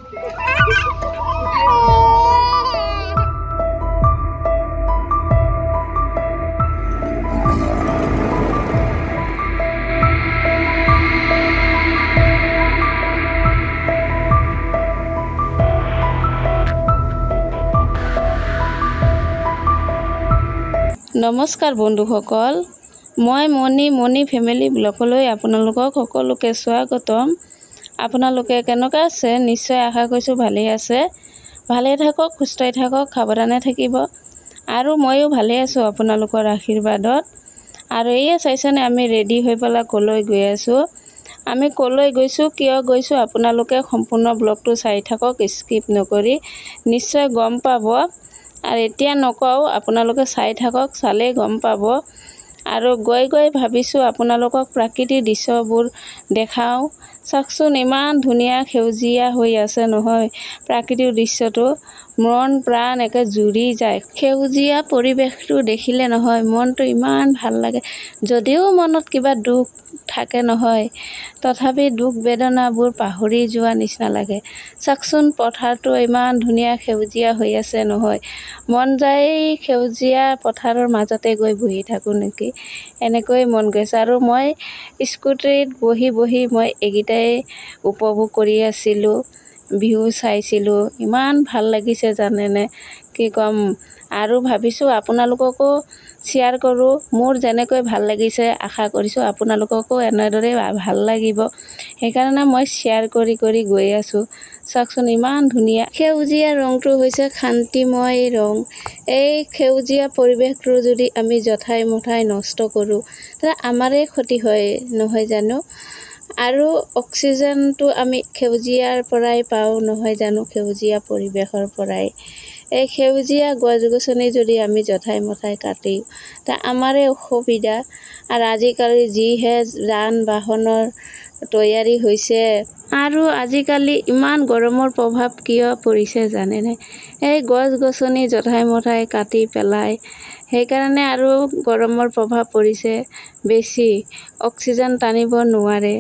নমস্কাৰ বন্ধুসকল, মই মণি ফেমিলি ব্লগলৈ আপোনালোকক সকলোকে স্বাগতম। আপোনালোকে কেনেকুৱা আছে? নিশ্চয় আশা কৰিছোঁ ভালেই আছে। ভালে থাকক, সুস্থ থাকক, সাৱধানে থাকিব। আৰু ময়ো ভালে আছোঁ আপোনালোকৰ আশীৰ্বাদত। আৰু এয়া চাইছেনে আমি ৰেডি হৈ পেলাই ক'লৈ গৈ আছোঁ। আমি ক'লৈ গৈছোঁ, কিয় গৈছোঁ, আপোনালোকে সম্পূৰ্ণ ব্লগটো চাই থাকক, স্কিপ নকৰি। নিশ্চয় গম পাব। আৰু এতিয়া নকওঁ, আপোনালোকে চাই থাকক, চালেই গম পাব। আৰু গৈ ভাবিছোঁ আপোনালোকক প্ৰাকৃতিক দৃশ্যবোৰ দেখাওঁ। চাওকচোন, ইমান ধুনীয়া সেউজীয়া হৈ আছে নহয় প্ৰাকৃতিক দৃশ্যটো। মন প্ৰাণ একে জুৰি যায়। সেউজীয়া পৰিৱেশটো দেখিলে নহয় মনটো ইমান ভাল লাগে। যদিও মনত কিবা দুখ থাকে নহয়, তথাপি দুখ বেদনাবোৰ পাহৰি যোৱা নিচিনা লাগে। চাওকচোন, পথাৰটো ইমান ধুনীয়া সেউজীয়া হৈ আছে নহয়। মন যায় সেউজীয়া পথাৰৰ মাজতে গৈ বহি থাকোঁ নেকি, এনেকৈ মন গৈছে। আৰু মই স্কুটিত বহি মই এইকেইটাই উপভোগ কৰি আছিলোঁ, ভিউ চাইছিলোঁ। ইমান ভাল লাগিছে জানেনে, কি ক'ম। আৰু ভাবিছোঁ আপোনালোককো শ্বেয়াৰ কৰোঁ। মোৰ যেনেকৈ ভাল লাগিছে আশা কৰিছোঁ আপোনালোককো এনেদৰে ভাল লাগিব। সেইকাৰণে মই শ্বেয়াৰ কৰি গৈ আছোঁ। চাওকচোন, ইমান ধুনীয়া সেউজীয়া ৰংটো হৈছে শান্তিময় ৰং। এই সেউজীয়া পৰিৱেশটো যদি আমি যথাই মথাই নষ্ট কৰোঁ, তেতিয়া আমাৰে ক্ষতি হয় নহয় জানো। আৰু অক্সিজেনটো আমি সেউজীয়াৰ পৰাই পাওঁ নহয় জানো, সেউজীয়া পৰিৱেশৰ পৰাই। এই সেউজীয়া গছ গছনি যদি আমি যথাই মথাই কাটি, তা আমাৰে অসুবিধা। আৰু আজিকালি যিহে যান বাহনৰ তৈয়াৰী হৈছে, আৰু আজিকালি ইমান গৰমৰ প্ৰভাৱ কিয় পৰিছে জানেনে? এই গছ গছনি যথাই মথাই কাটি পেলাই, সেইকাৰণে আৰু গৰমৰ প্ৰভাৱ পৰিছে বেছি। অক্সিজেন টানিব নোৱাৰে।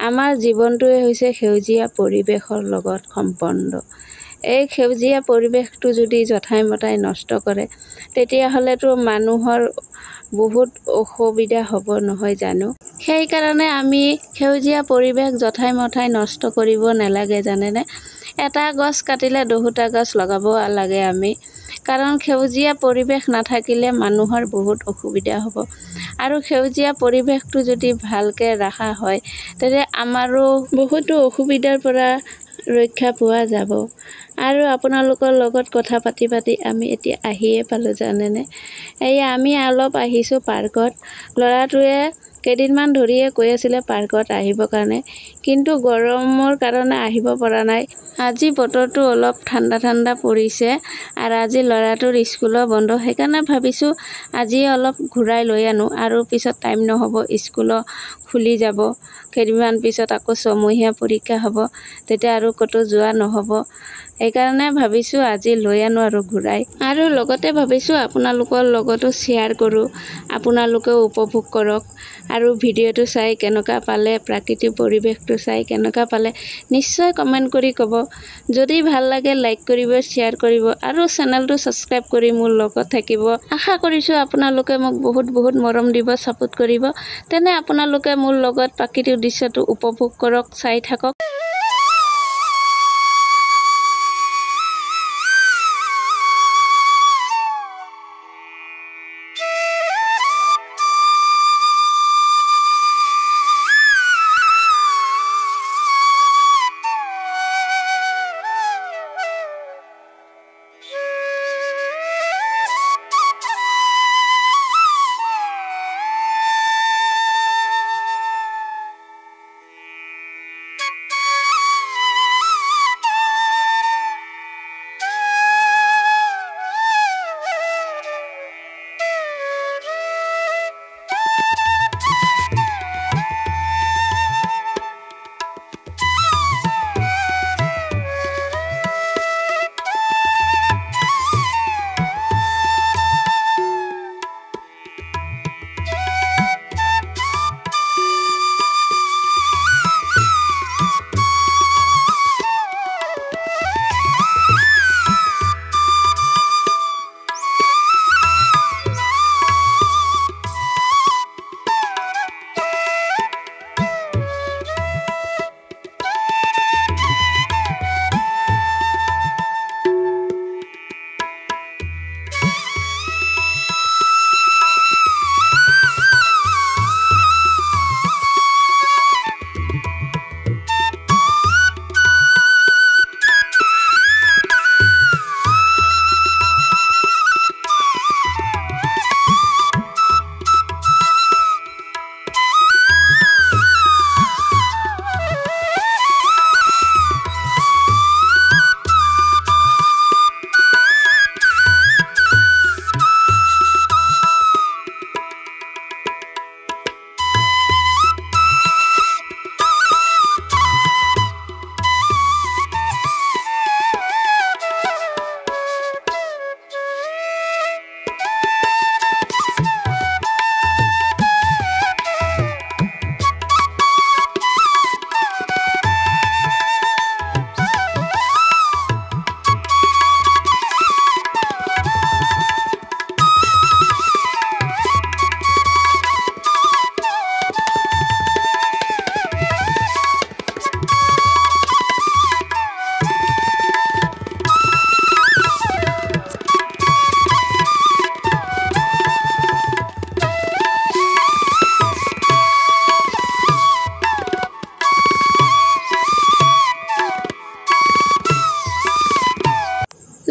আমাৰ জীৱনটোৱে হৈছে সেউজীয়া পৰিৱেশৰ লগত সম্পন্ন। এই সেউজীয়া পৰিৱেশটো যদি যথাই মথাই নষ্ট কৰে, তেতিয়াহ'লেতো মানুহৰ বহুত অসুবিধা হ'ব নহয় জানো। সেইকাৰণে আমি সেউজীয়া পৰিৱেশ যথাই মথাই নষ্ট কৰিব নালাগে জানেনে। এটা গছ কাটিলে 10টা গছ লগাব লাগে আমি। কাৰণ সেউজীয়া পৰিৱেশ নাথাকিলে মানুহৰ বহুত অসুবিধা হ'ব। আৰু সেউজীয়া পৰিৱেশটো যদি ভালকৈ ৰখা হয়, তেতিয়া আমাৰো বহুতো অসুবিধাৰ পৰা ৰক্ষা পোৱা যাব। আৰু আপোনালোকৰ লগত কথা পাতি আমি এতিয়া আহিয়ে পালোঁ জানেনে। এয়া আমি অলপ আহিছোঁ পাৰ্কত। ল'ৰাটোৱে কেইদিনমান ধৰিয়ে কৈ আছিলে পাৰ্কত আহিবৰ কাৰণে, কিন্তু গৰমৰ কাৰণে আহিব পৰা নাই। আজি বতৰটো অলপ ঠাণ্ডা পৰিছে, আৰু আজি ল'ৰাটোৰ স্কুলো বন্ধ। সেইকাৰণে ভাবিছোঁ আজি অলপ ঘূৰাই লৈ আনো। আৰু পিছত টাইম নহ'ব, স্কুলো খুলি যাব। কেইদিনমান পিছত আকৌ 6মহীয়া পৰীক্ষা হ'ব, তেতিয়া আৰু ক'তো যোৱা নহ'ব। সেইকাৰণে ভাবিছোঁ আজি লৈ আনো আৰু ঘূৰাই। আৰু লগতে ভাবিছোঁ আপোনালোকৰ লগতো শ্বেয়াৰ কৰোঁ, আপোনালোকেও উপভোগ কৰক। আৰু ভিডিঅ'টো চাই কেনেকুৱা পালে, প্ৰাকৃতিক পৰিৱেশটো চাই কেনেকুৱা পালে নিশ্চয় কমেণ্ট কৰি ক'ব। যদি ভাল লাগে লাইক কৰিব, শ্বেয়াৰ কৰিব, আৰু চেনেলটো ছাবস্ক্ৰাইব কৰি মোৰ লগত থাকিব। আশা কৰিছোঁ আপোনালোকে মোক বহুত মৰম দিব, ছাপোৰ্ট কৰিব। তেনে আপোনালোকে মোৰ লগত প্ৰাকৃতিক দৃশ্যটো উপভোগ কৰক, চাই থাকক।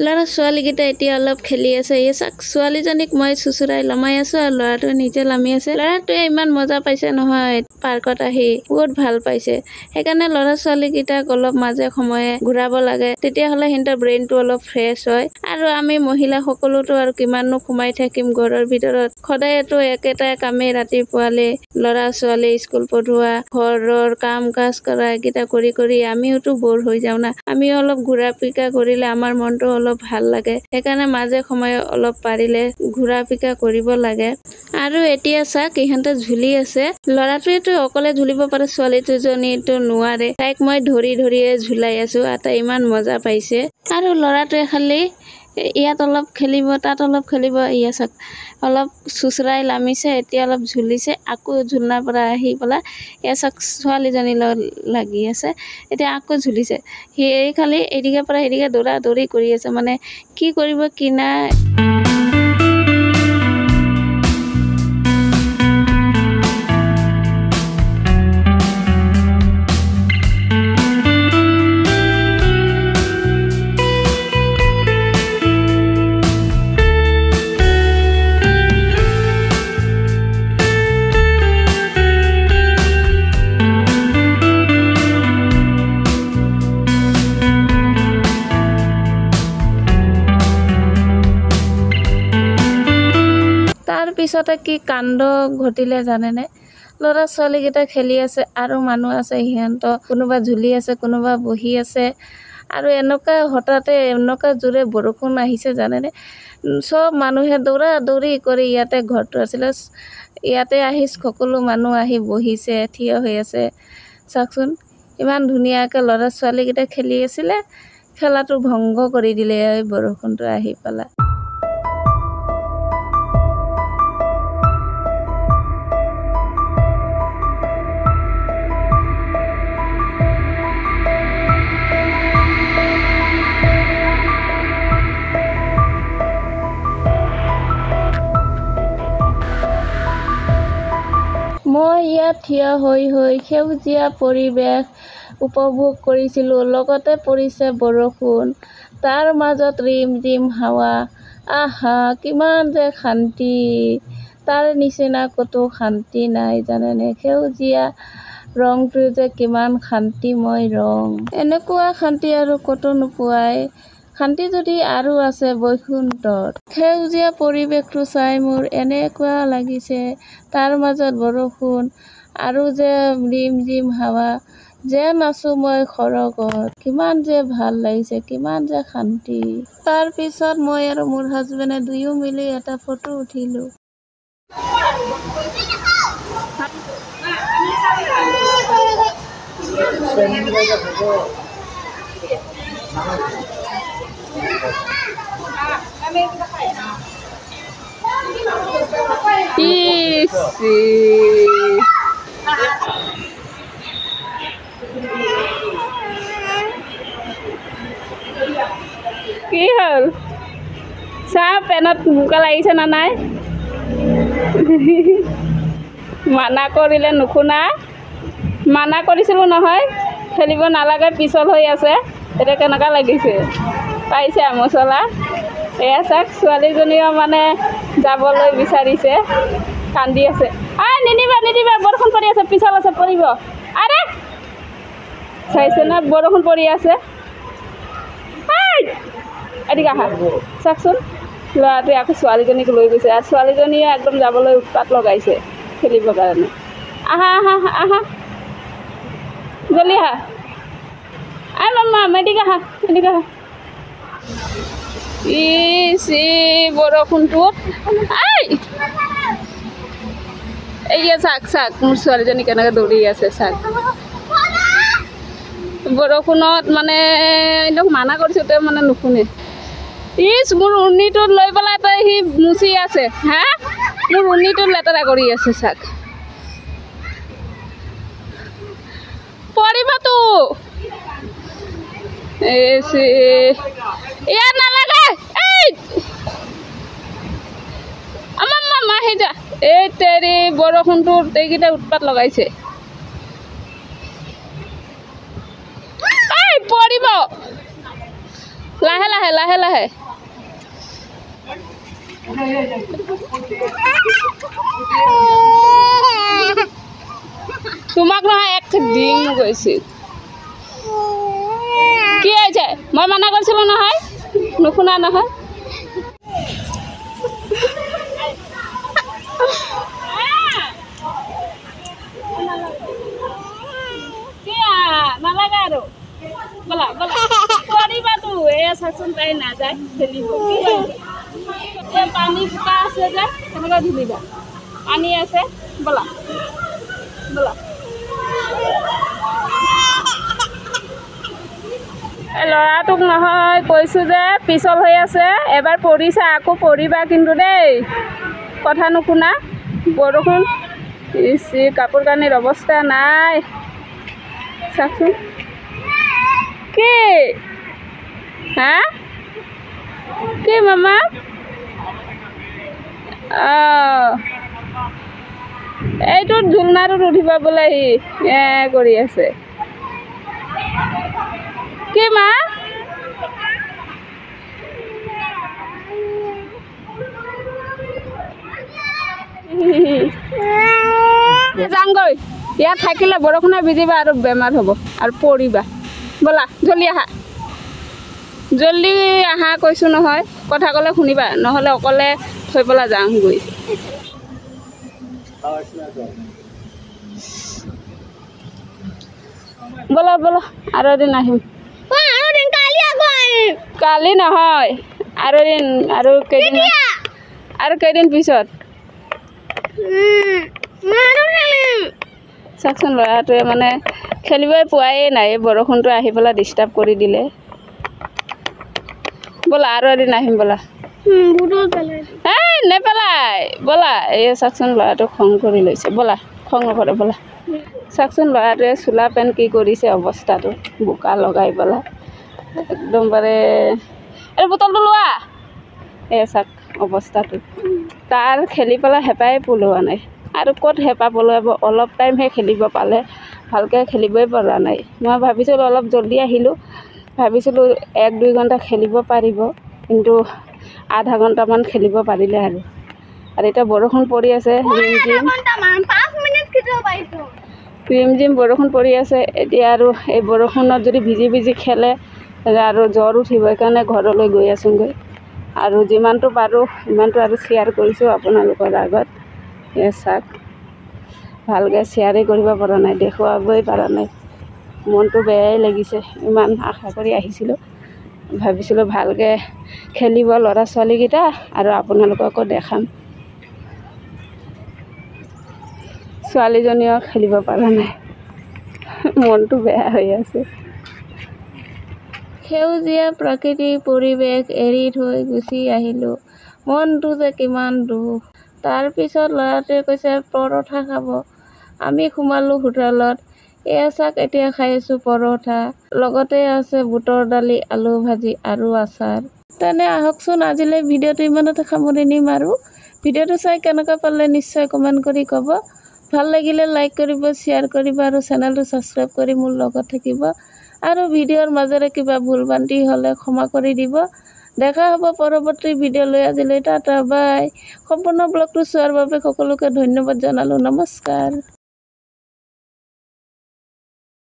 ল'ৰা ছোৱালীকেইটা এতিয়া অলপ খেলি আছে। এই চাক ছোৱালীজনীক মই চুচুৰাই লমাই আছোঁ আৰু ল'ৰাটোৱে নিজে লামি আছে। ল'ৰাটোৱে ইমান মজা পাইছে নহয় পাৰ্কত আহি, বহুত ভাল পাইছে। সেইকাৰণে ল'ৰা ছোৱালীকেইটাক অলপ মাজে সময়ে ঘূৰাব লাগে, তেতিয়াহ'লে সিহঁতৰ ব্ৰেইনটো অলপ ফ্ৰেছ হয়। আৰু আমি মহিলা সকলোতো আৰু কিমাননো সোমাই থাকিম ঘৰৰ ভিতৰত। সদায়তো একেটাই কামেই, ৰাতিপুৱালে ল'ৰা ছোৱালী স্কুল পঢ়োৱা, ঘৰৰ কাম কাজ কৰা, এইকেইটা কৰি কৰি আমিওতো বৰ হৈ যাওঁ না। আমিও অলপ ঘূৰা পিকা কৰিলে আমাৰ মনটো অলপ ভাল লাগে। সেইকাৰণে মাজে সময়ে অলপ পাৰিলে ঘূৰা পিকা কৰিব লাগে। আৰু এতিয়া চাক ইহঁতে ঝুলি আছে। ল'ৰাটোৱেতো অকলে ঝুলিব পাৰে, ছোৱালীজনীতো নোৱাৰে। তাইক মই ধৰি ধৰিয়ে ঝুলাই আছোঁ আৰু তাই ইমান মজা পাইছে। আৰু ল'ৰাটোৱে খালি ইয়াত অলপ খেলিব, তাত অলপ খেলিব। ইয়া চাক অলপ চুচৰাই লামিছে, এতিয়া অলপ ঝুলিছে, আকৌ ঝুলনাৰ পৰা আহি পেলাই এয়া চাক ছোৱালীজনীৰ লগত লাগি আছে। এতিয়া আকৌ ঝুলিছে। সি খালি এদিকে পৰা এদিকে দৌৰা দৌৰি কৰি আছে, মানে কি কৰিব কি নাই। তাৰ পিছতে কি কাণ্ড ঘটিলে জানেনে? ল'ৰা ছোৱালীকেইটা খেলি আছে আৰু মানুহ আছে, সিহঁতক কোনোবা ঝুলি আছে, কোনোবা বহি আছে। আৰু এনেকুৱা হঠাতে এনেকুৱা জোৰে বৰষুণ আহিছে জানেনে? চব মানুহে দৌৰা দৌৰি কৰি, ইয়াতে ঘৰটো আছিলে, ইয়াতে আহি সকলো মানুহ আহি বহিছে, থিয় হৈ আছে। চাওকচোন ইমান ধুনীয়াকৈ ল'ৰা ছোৱালীকেইটা খেলি আছিলে, খেলাটো ভংগ কৰি দিলে এই বৰষুণটো আহি পেলাই। মই ইয়াত থিয় হৈ সেউজীয়া পৰিৱেশ উপভোগ কৰিছিলোঁ। লগতে পৰিছে বৰষুণ, তাৰ মাজত ৰিম ৰিম হাৱা। আহা কিমান যে শান্তি, তাৰ নিচিনা ক'তো শান্তি নাই জানেনে? সেউজীয়া ৰংটো যে কিমান শান্তিময় ৰং, এনেকুৱা শান্তি আৰু ক'তো নোপোৱাই। শান্তি যদি আৰু আছে বৈকুণ্ঠত। সেউজীয়া পৰিৱেশটো চাই মোৰ এনেকুৱা লাগিছে, তাৰ মাজত বৰষুণ আৰু যে ৰিম ৰিম হাৱা, যেন আছোঁ মই সৰগত। কিমান যে ভাল লাগিছে, কিমান যে শান্তি। তাৰ পিছত মই আৰু মোৰ হাজবেণ্ডে দুয়ো মিলি এটা ফটো উঠিলোঁ। কি হ'ল? চাহ পেনত বোকা লাগিছে না নাই? মানা কৰিলে নুশুনা। মানা কৰিছিলোঁ নহয় খেলিব নালাগে, পিছল হৈ আছে। এতিয়া কেনেকুৱা লাগিছে পাইছে মচলা? এয়া চাওক ছোৱালীজনীও মানে যাবলৈ বিচাৰিছে, কান্দি আছে। নিদিবা নিদিবা, বৰষুণ পৰি আছে, পিছল আছে, পৰিব। আৰে চাইছে না বৰষুণ পৰি আছে। এদিকে আহা, চাওকচোন ল'ৰাটোৱে আকৌ ছোৱালীজনীক লৈ গৈছে, আৰু ছোৱালীজনীয়ে একদম যাবলৈ উৎপাত লগাইছে খেলিবৰ কাৰণে। আহা আহা আহা, জলদি আহা। মামা এদিকে আহা, এদিকে আহা। বৰষুণটোত এইয়া চাক চাক মোৰ ছোৱালীজনী কেনেকৈ দৌৰি আছে চাক। বৰষুণত মানে একদম মানা কৰিছোঁ, তেওঁ মানে নুশুনে। মোৰ উৰণিটোত লৈ পেলাই তাই সি মুচি আছে। হা, মোৰ উৰণিটোত লেতেৰা কৰি আছে চাক। পৰিবতো ইয়াত নালাগে। আমাৰ মামা আহি যা। এই তেৰি বৰষুণটোত এইকেইটা উৎপাত লগাইছে। পৰিব লাহে লাহে লাহে লাহে লাহে তোমাক নহয় এক দিম গৈছিল কি হৈছে মই মানা কৰিছিলোঁ নহয় নুশুনা নহয় নালাগে আৰু বলা বলা কৰিবা তো চাচোন তাই নাযায় খেলিব পানী বোকা আছে যে কেনেকৈ ধুলিবা পানী আছে বলা বলা ল'ৰাটোক নহয় কৈছোঁ যে পিছল হৈ আছে এবাৰ পৰিছা আকৌ পৰিবা কিন্তু দেই কথা নুশুনা বৰষুণ কাপোৰ কানিৰ অৱস্থা নাই চাচোন কি হা কি মামা এইটোত ঝুলনাটোত উঠিব বোলে সি কৰি আছে কি মা যাংগৈ ইয়াত থাকিলে বৰষুণে ভিজিবা আৰু বেমাৰ হ'ব আৰু পৰিবা ব'লা জল্দি আহা জল্দি আহা কৈছোঁ নহয় কথা ক'লে শুনিবা নহ'লে অকলে থৈ পেলাই যাওঁগৈ ব'লা ব'লা আৰু এদিন আহিম কালি নহয় আৰু এদিন আৰু কেইদিন পিছত চাওকচোন ল'ৰাটোৱে মানে খেলিবই পোৱাই নাই বৰষুণটো আহি পেলাই ডিষ্টাৰ্ব কৰি দিলে ব'লা আৰু এদিন আহিম ব'লা এই নেপেলাই ব'লা এই চাওকচোন ল'ৰাটো খং কৰি লৈছে ব'লা খং নকৰে ব'লা চাওকচোন ল'ৰাটোৱে চোলা পেণ্ট কি কৰিছে অৱস্থাটো বোকা লগাই পেলাই একদম বাৰে এই বটলটো লোৱা এই চাওক অৱস্থাটো তাৰ খেলি পেলাই হেঁপাই পলোৱা নাই আৰু ক'ত হেঁপাহ পলোৱাব অলপ টাইমহে খেলিব পালে ভালকৈ খেলিবই পৰা নাই মই ভাবিছিলোঁ অলপ জল্দি আহিলোঁ ভাবিছিলোঁ 1-2 ঘণ্টা খেলিব পাৰিব কিন্তু আধা ঘণ্টামান খেলিব পাৰিলে আৰু এতিয়া বৰষুণ পৰি আছে ৰিমঝিম বৰষুণ পৰি আছে এতিয়া আৰু এই বৰষুণত যদি ভিজি ভিজি খেলে আৰু জ্বৰ উঠিব সেইকাৰণে ঘৰলৈ গৈ আছোঁগৈ আৰু যিমানটো পাৰোঁ সিমানটো আৰু শ্বেয়াৰ কৰিছোঁ আপোনালোকৰ আগত এই চাওক ভালকৈ শ্বেয়াৰেই কৰিব পৰা নাই দেখুৱাবই পৰা নাই মনটো বেয়াই লাগিছে ইমান আশা কৰি আহিছিলোঁ ভাবিছিলোঁ ভালকৈ খেলিব ল'ৰা ছোৱালীকেইটা আৰু আপোনালোককো দেখাম ছোৱালীজনীও খেলিব পৰা নাই মনটো বেয়া হৈ আছে সেউজীয়া প্ৰাকৃতিক পৰিৱেশ এৰি থৈ গুচি আহিলোঁ মনটো যে কিমান দুখ তাৰপিছত ল'ৰাটোৱে কৈছে পৰঠা খাব আমি সোমালোঁ হোটেলত এয়া চাওক এতিয়া খাই আছোঁ পৰঠা লগতে আছে বুটৰ দালি আলু ভাজি আৰু আচাৰ তেনে আহকচোন আজিলৈ ভিডিঅ'টো ইমানতে সামৰি নিম আৰু ভিডিঅ'টো চাই কেনেকুৱা পালে নিশ্চয় কমেণ্ট কৰি ক'ব ভাল লাগিলে লাইক কৰিব শ্বেয়াৰ কৰিব আৰু চেনেলটো ছাবস্ক্ৰাইব কৰি মোৰ লগত থাকিব আৰু ভিডিঅ'ৰ মাজেৰে কিবা ভুল ভ্ৰান্তি হ'লে ক্ষমা কৰি দিব দেখা হ'ব পৰৱৰ্তী ভিডিঅ' লৈ আজিলৈ টাটা বাই সম্পূৰ্ণ ব্লগটো চোৱাৰ বাবে সকলোকে ধন্যবাদ জনালোঁ নমস্কাৰ।